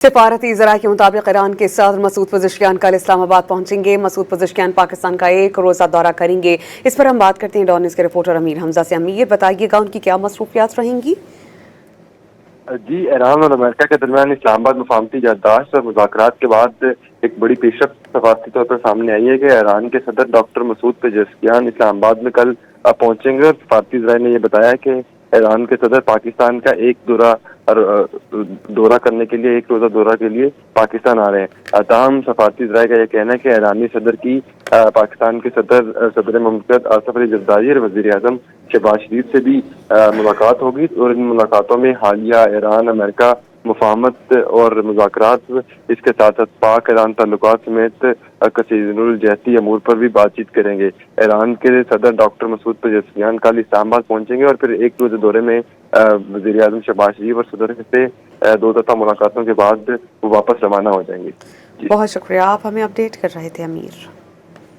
سفارتی ذرائع کے مطابق ایران کے صدر مسعود پزشکیان کل اسلام آباد پہنچیں گے۔ مسعود پزشکیان پاکستان کا 1 روزہ دورہ کریں گے۔ اس پر ہم بات کرتے ہیں ڈان نیوز کے رپورٹر امیر حمزہ سے۔ امیر، بتائیے گا ان کی کیا مصروفیات رہیں گی؟ جی، ایران اور امریکہ کے درمیان اسلام آباد مفاہمتی یادداشت اور مذاکرات کے بعد ایک بڑی پیش رفت سفارتی طور پر سامنے آئی ہے کہ ایران کے صدر ڈاکٹر مسعود پزشکیان اسلام آباد میں کل پہنچیں گے، اور سفارتی ذرائع نے یہ بتایا کہ ایران کے صدر پاکستان کا ایک دورہ کرنے کے لیے 1 روزہ دورہ کے لیے پاکستان آ رہے ہیں۔ تاہم سفارتی ذرائع کا یہ کہنا ہے کہ ایرانی صدر کی پاکستان کے صدر مملکت آصف علی زرداری اور وزیر اعظم شہباز شریف سے بھی ملاقات ہوگی، اور ان ملاقاتوں میں حالیہ ایران امریکہ مفاہمت اور مذاکرات، اس کے ساتھ ساتھ پاک ایران تعلقات سمیت کثیر الجہتی امور پر بھی بات چیت کریں گے۔ ایران کے صدر ڈاکٹر مسعود پزشکیان کل اسلام آباد پہنچیں گے اور پھر 1 روزہ دورے میں وزیر اعظم شہباز شریف اور صدر سے 2 دفعہ ملاقاتوں کے بعد وہ واپس روانہ ہو جائیں گے۔ بہت شکریہ، آپ ہمیں اپڈیٹ کر رہے تھے امیر۔